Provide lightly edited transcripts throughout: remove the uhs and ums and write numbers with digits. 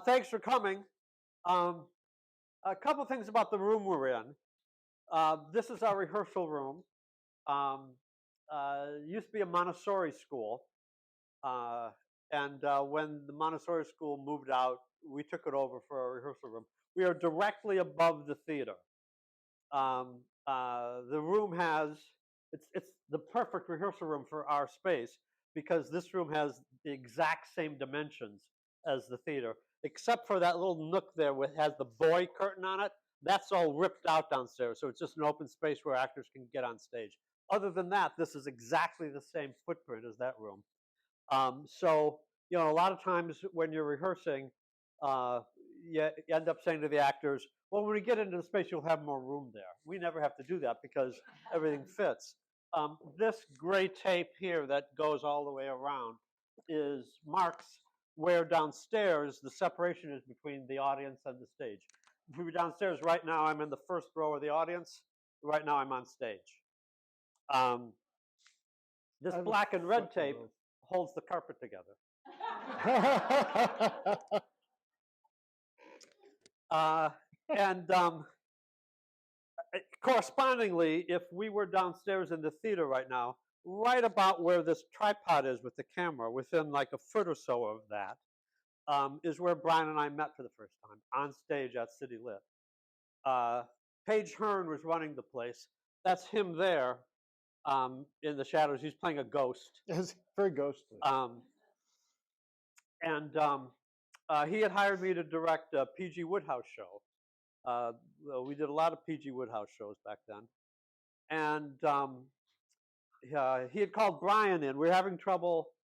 Thanks for coming. Um, a couple things about the room we're in. This is our rehearsal room. Um, used to be a Montessori school, uh, and when the Montessori school moved out, we took it over for our rehearsal room. We are directly above the theater. The room has it's the perfect rehearsal room for our space because this room has the exact same dimensions as the theater, except for that little nook there which has the boy curtain on it. That's all ripped out downstairs, so it's just an open space where actors can get on stage. Other than that, this is exactly the same footprint as that room. So, a lot of times when you're rehearsing, uh, you end up saying to the actors, well, when we get into the space, you'll have more room there. We never have to do that because everything fits. This gray tape here that goes all the way around marks where downstairs the separation is between the audience and the stage. If we were downstairs right now, I'm in the first row of the audience. Right now, I'm on stage. Um, this black and red tape holds the carpet together. And correspondingly, if we were downstairs in the theater right now, right about where this tripod is with the camera, within like a foot or so of that, is where Brian and I met for the first time, on stage at City Lit. Paige Hearn was running the place. That's him there in the shadows. He's playing a ghost. It's very ghostly. He had hired me to direct a P.G. Wodehouse show. We did a lot of P.G. Wodehouse shows back then. And he had called Brian in. We were having trouble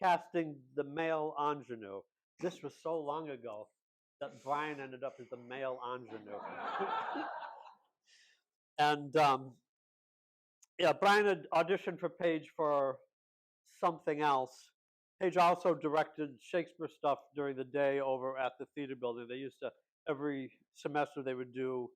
casting the male ingenue. This was so long ago that Brian ended up as the male ingenue. And Brian had auditioned for Paige for something else. Paige also directed Shakespeare stuff during the day over at the theater building. They used to, every semester, they would do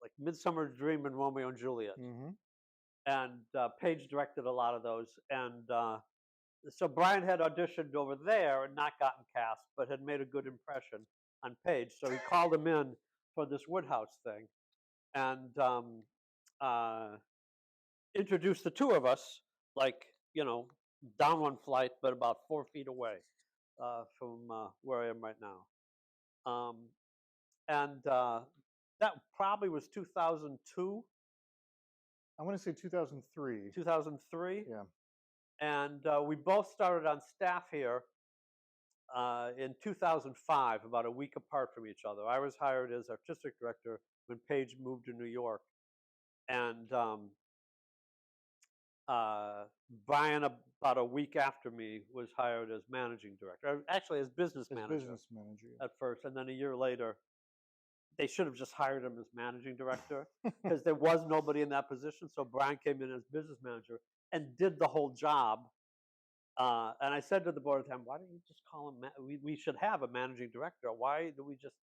like Midsummer Dream and Romeo and Juliet. Mm-hmm. And Paige directed a lot of those. And so Brian had auditioned over there and not gotten cast, but had made a good impression on Paige. So he called him in for this Woodhouse thing and introduced the two of us, like, down one flight, but about 4 feet away from where I am right now. And that probably was 2002. I want to say 2003. 2003? Yeah. And we both started on staff here in 2005, about a week apart from each other. I was hired as artistic director when Paige moved to New York. And Brian, about a week after me, was hired as managing director. Actually, as business manager at first. And then a year later, they should have just hired him as managing director because there was nobody in that position. So Brian came in as business manager and did the whole job. And I said to the board at the time, why don't you just call him, we should have a managing director. Why do we just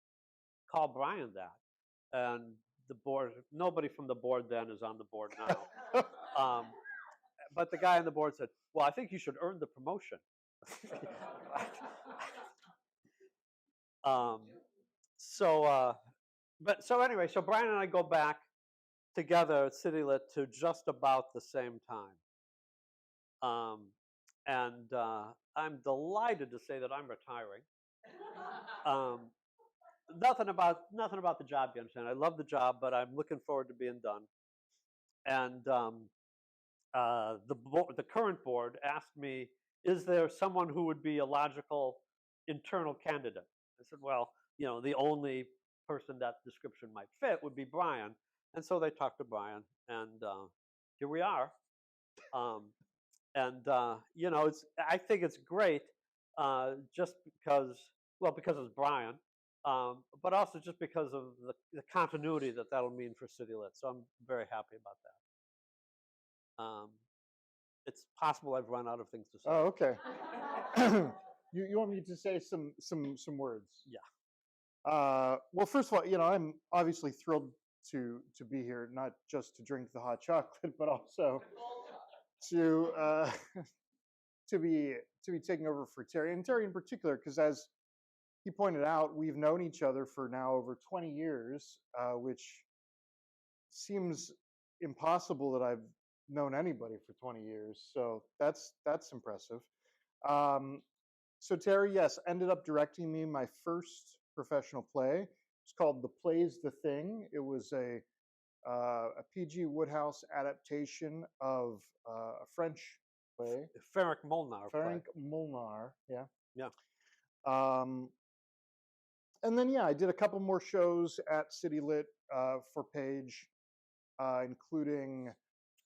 call Brian that? And the board, nobody from the board then is on the board now. But the guy on the board said, well, I think you should earn the promotion. So anyway, so Brian and I go back together at City Lit to just about the same time. And I'm delighted to say that I'm retiring. Nothing about the job, you understand. I love the job, but I'm looking forward to being done. And the current board asked me, is there someone who would be a logical internal candidate? I said, well, the only person that description might fit would be Brian. And so they talked to Brian, and here we are. I think it's great just because it's Brian, but also just because of the continuity that'll mean for City Lit. So I'm very happy about that. It's possible I've run out of things to say. Oh, okay. You want me to say some words? Yeah. Well, first of all, I'm obviously thrilled to be here, not just to drink the hot chocolate, but also to to be taking over for Terry, and Terry in particular, because as he pointed out we've known each other for now over 20 years, which seems impossible that I've known anybody for 20 years. So that's impressive. Um, so Terry, yes, ended up directing me my first professional play. It's called The Play's the Thing. It was a P.G. Woodhouse adaptation of a French play. Ferenc Molnar play. Ferenc Molnar, yeah. Yeah. And then, yeah, I did a couple more shows at City Lit for Page, including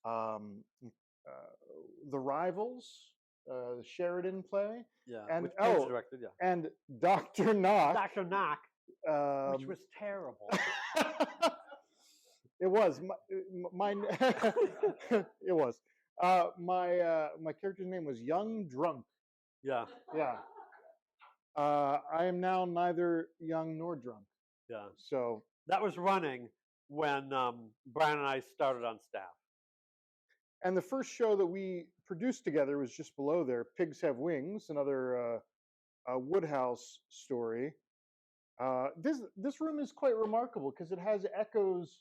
The Rivals, the Sheridan play. Yeah. And which Page directed, yeah. and Dr. Knock. Dr. Knock, which was terrible. It was my it was my character's name was Young Drunk. Yeah. Yeah. I am now neither young nor drunk. Yeah. So that was running when Brian and I started on staff. And the first show that we produced together was just below there, Pigs Have Wings, another Woodhouse story. This room is quite remarkable because it has echoes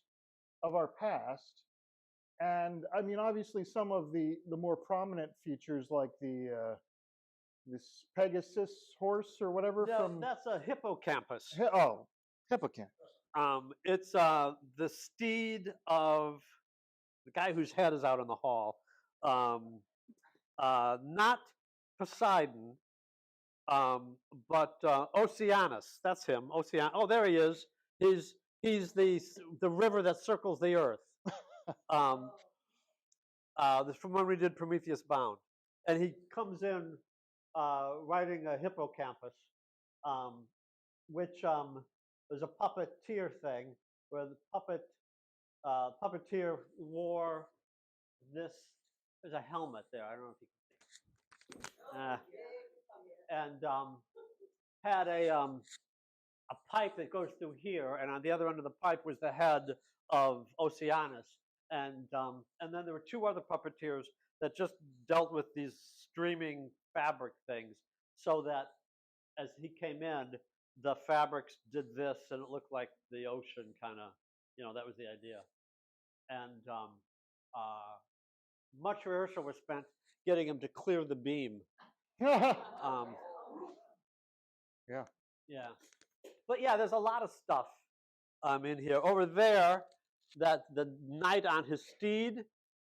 of our past. And I mean, obviously, some of the more prominent features, like this Pegasus horse or whatever. Yeah, from that's a hippocampus. Hippocampus. It's the steed of the guy whose head is out in the hall. Not Poseidon, but Oceanus. That's him. Ocean. Oh, there he is. He's the river that circles the earth. This from when we did Prometheus Bound, and he comes in riding a hippocampus, which is a puppeteer thing where the puppeteer wore this. There's a helmet there. I don't know if you can see. And had a pipe that goes through here, and on the other end of the pipe was the head of Oceanus. And then there were two other puppeteers that just dealt with these streaming fabric things, so that as he came in, the fabrics did this, and it looked like the ocean, kind of. That was the idea. And much rehearsal was spent getting him to clear the beam. Yeah. Yeah. But yeah, there's a lot of stuff in here. Over there, that the Knight on His Steed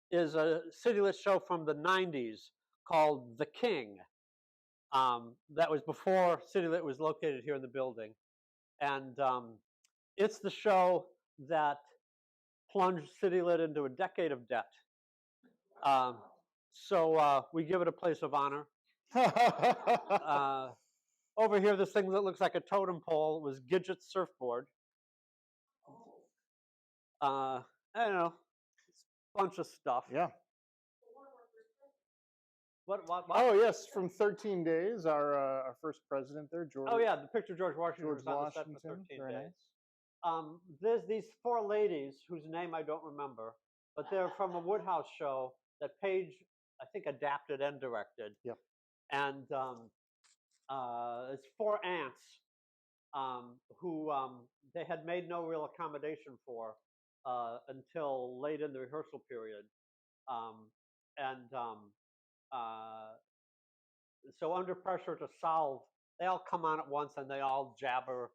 is a City Lit show from the 90s called The King. That was before City Lit was located here in the building. And it's the show that plunged City Lit into a decade of debt. So we give it a place of honor. Over here, this thing that looks like a totem pole was Gidget's surfboard. I don't know, a bunch of stuff. Yeah. What? Oh yes, from 13 Days, our first president there, George. Oh yeah, the picture of George Washington was on the set for 13 days. There's these four ladies whose name I don't remember, but they're from a Woodhouse show that Page, I think, adapted and directed. Yep. And it's four aunts who they had made no real accommodation for until late in the rehearsal period. So under pressure to solve, they all come on at once and they all jabber,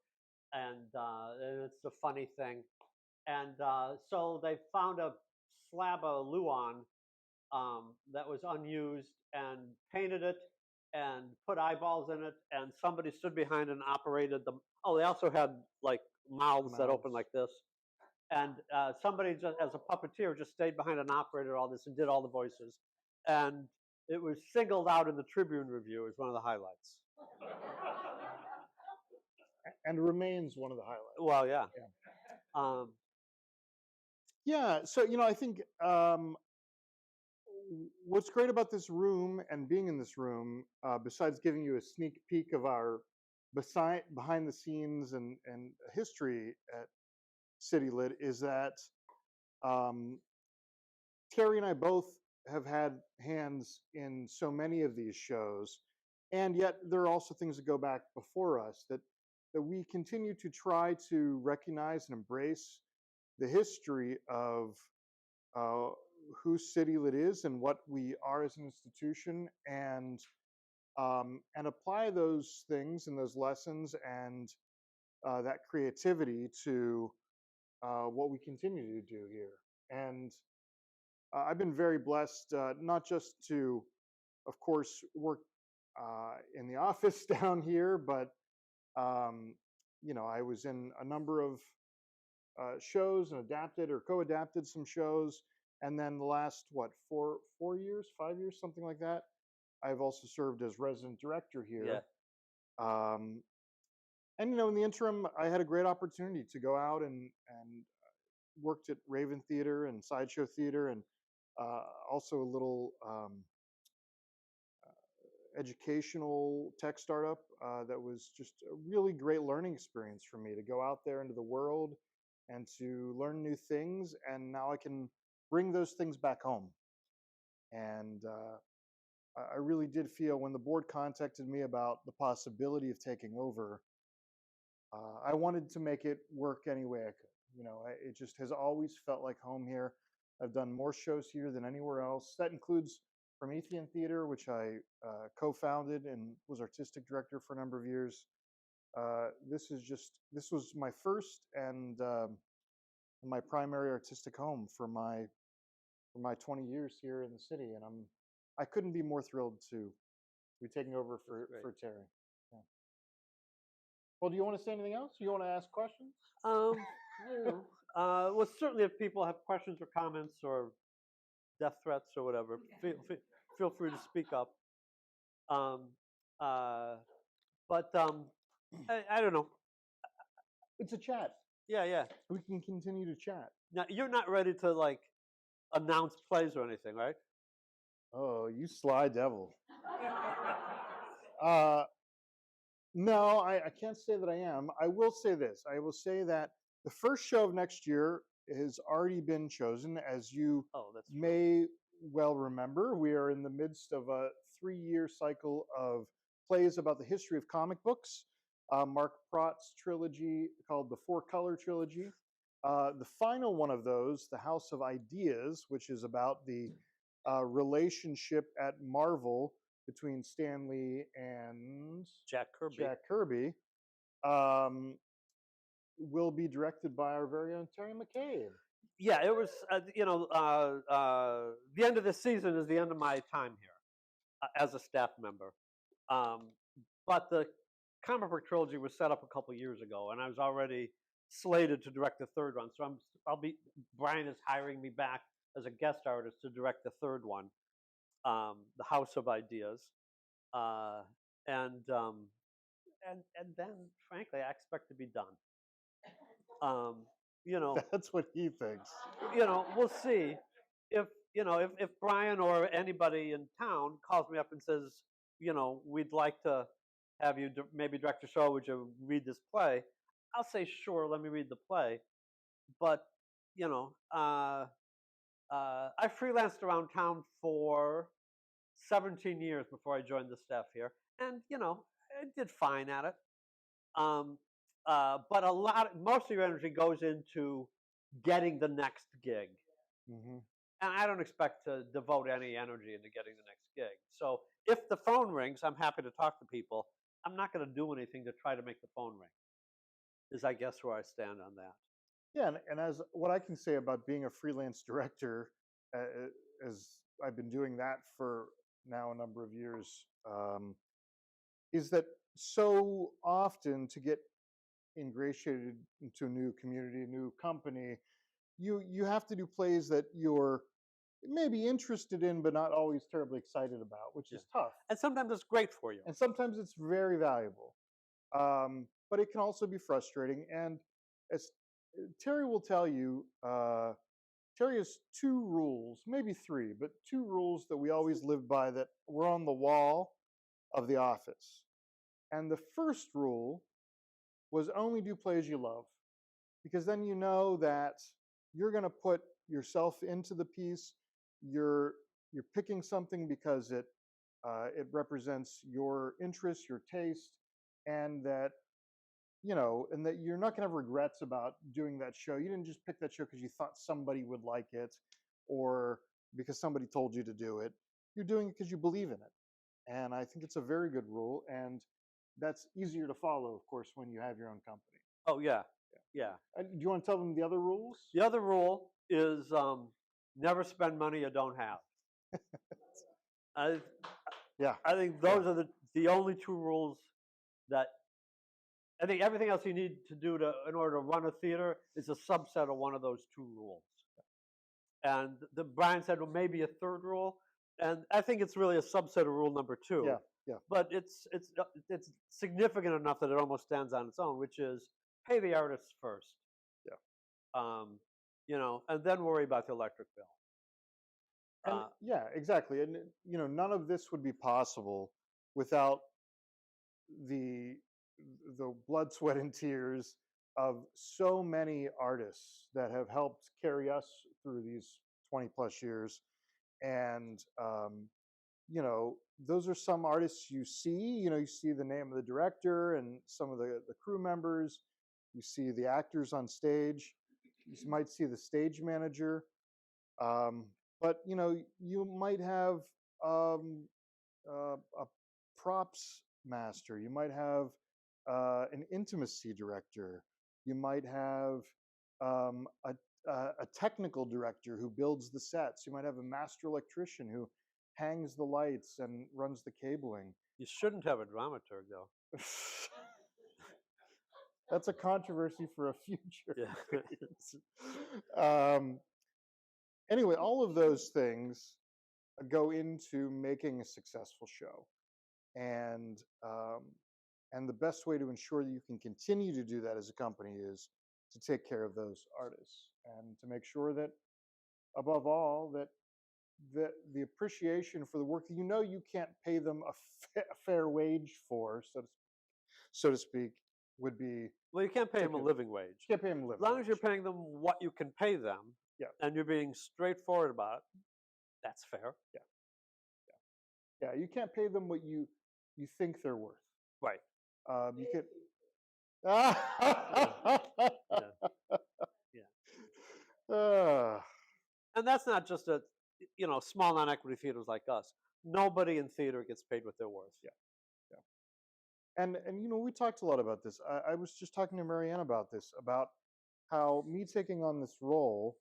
and it's a funny thing. And so they found a slab of Luan that was unused and painted it and put eyeballs in it, and somebody stood behind and operated them. Oh, they also had like mouths that open like this. And somebody, just as a puppeteer, just stayed behind and operated all this and did all the voices. And it was singled out in the Tribune Review as one of the highlights. And remains one of the highlights. Well, yeah. Yeah, so, I think what's great about this room and being in this room, besides giving you a sneak peek of our behind the scenes and history at City Lit, is that Terry and I both have had hands in so many of these shows, and yet there are also things that go back before us that that we continue to try to recognize and embrace the history of uh, whose city it is and what we are as an institution, and apply those things and those lessons and that creativity to what we continue to do here. And I've been very blessed, not just to, of course, work in the office down here, but um, I was in a number of shows and adapted or co-adapted some shows, and then the last four years, 5 years, something like that. I've also served as resident director Yeah. here. Um, and in the interim, I had a great opportunity to go out and worked at Raven Theater and Sideshow Theater, and also a little educational tech startup that was just a really great learning experience for me to go out there into the world and to learn new things. And now I can bring those things back home. And I really did feel when the board contacted me about the possibility of taking over, I wanted to make it work any way I could. It just has always felt like home here. I've done more shows here than anywhere else. That includes Promethean Theater, which I co-founded and was artistic director for a number of years. This was my first and my primary artistic home for my 20 years here in the city, and I couldn't be more thrilled to be taking over for Terry. Yeah. Well, do you want to say anything else? You want to ask questions? Well, certainly if people have questions or comments or death threats or whatever, feel free to speak up. Um, but I don't know. It's a chat. Yeah. We can continue to chat. Now, you're not ready to like announce plays or anything, right? Oh, you sly devil. No, I can't say that I am. I will say this. I will say that the first show of next year has already been chosen. As you may well remember, we are in the midst of a 3-year cycle of plays about the history of comic books. Mark Prott's trilogy called the Four Color Trilogy. The final one of those, The House of Ideas, which is about the relationship at Marvel between Stan Lee and Jack Kirby, will be directed by our very own Terry McCabe. Yeah, it was, the end of this season is the end of my time here as a staff member. But the comic book trilogy was set up a couple years ago, and I was already slated to direct the third one. So Brian is hiring me back as a guest artist to direct the third one, The House of Ideas. And then, frankly, I expect to be done. That's what he thinks. We'll see if Brian or anybody in town calls me up and says, we'd like to have you maybe direct a show, would you read this play? I'll say, sure, let me read the play. But, I freelanced around town for 17 years before I joined the staff here. And, I did fine at it. But most of your energy goes into getting the next gig. Mm-hmm. And I don't expect to devote any energy into getting the next gig. So if the phone rings, I'm happy to talk to people. I'm not going to do anything to try to make the phone ring, is I guess where I stand on that. Yeah, and as what I can say about being a freelance director, as I've been doing that for now a number of years, is that so often to get ingratiated into a new community, a new company, you have to do plays that you're maybe interested in but not always terribly excited about, which is tough. And sometimes it's great for you. And sometimes it's very valuable. But it can also be frustrating. And as Terry will tell you, Terry has 2 rules, maybe 3, but 2 rules that we always live by that were on the wall of the office. And the first rule was only do plays you love, because then you know that you're going to put yourself into the piece. You're picking something because it represents your interest, your taste, and that and that you're not going to have regrets about doing that show. You didn't just pick that show because you thought somebody would like it or because somebody told you to do it. You're doing it because you believe in it. And I think it's a very good rule. And that's easier to follow, of course, when you have your own company. Oh yeah, yeah. Do you want to tell them the other rules? The other rule is never spend money you don't have. I, Yeah. I think those are the only two rules that I think everything else you need to do in order to run a theater is a subset of one of those two rules. And Brian said, well, maybe a third rule, and I think it's really a subset of rule number two. Yeah, yeah. But it's significant enough that it almost stands on its own, which is pay the artists first. Yeah. And then worry about the electric bill. And yeah, exactly. And none of this would be possible without the blood, sweat, and tears of so many artists that have helped carry us through these 20 plus years. And those are some artists you see. You see the name of the director and some of the crew members. You see the actors on stage. You might see the stage manager. But you might have a props master. You might have an intimacy director. You might have a technical director who builds the sets. You might have a master electrician who hangs the lights and runs the cabling. You shouldn't have a dramaturg, though. That's a controversy for a future. Yeah. Anyway, all of those things go into making a successful show, and the best way to ensure that you can continue to do that as a company is to take care of those artists and to make sure that, above all, that the appreciation for the work that you can't pay them a fair wage for, so to speak, would be. Well, you can't pay them a living wage. You can't pay them a living as long wage. as you're paying them what you can pay them, yeah, and you're being straightforward about it, that's fair. Yeah. You can't pay them what you think they're worth. Right. You could. Yeah. And that's not just small non-equity theaters like us. Nobody in theater gets paid what they're worth. Yeah. And we talked a lot about this. I was just talking to Marianne about this, about how me taking on this role,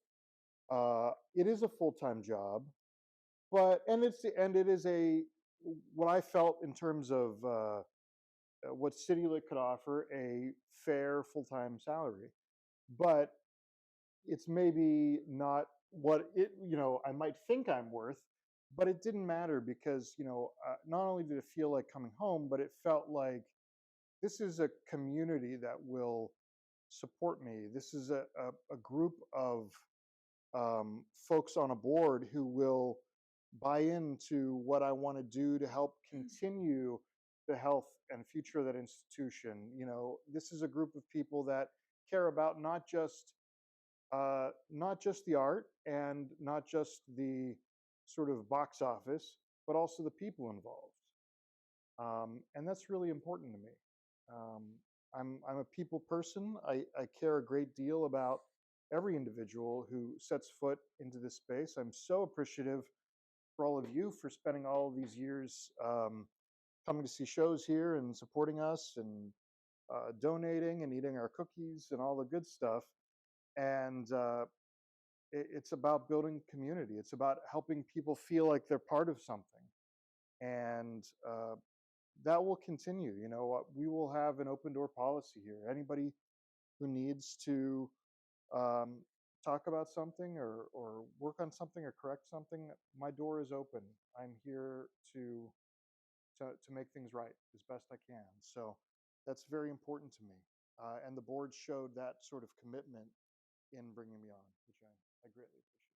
it is a full-time job, and it is what I felt in terms of what CityLit could offer, a fair full-time salary, but it's maybe not what I might think I'm worth. But it didn't matter because, not only did it feel like coming home, but it felt like this is a community that will support me. This is a group of folks on a board who will buy into what I want to do to help continue the health and future of that institution. This is a group of people that care about not just the art and not just the sort of box office, but also the people involved. And that's really important to me. I'm a people person. I care a great deal about every individual who sets foot into this space. I'm so appreciative for all of you for spending all of these years coming to see shows here and supporting us and donating and eating our cookies and all the good stuff. And it's about building community. It's about helping people feel like they're part of something. And that will continue. We will have an open door policy here. Anybody who needs to talk about something or work on something or correct something, my door is open. I'm here to make things right as best I can. So that's very important to me. And the board showed that sort of commitment in bringing me on, which I greatly appreciate.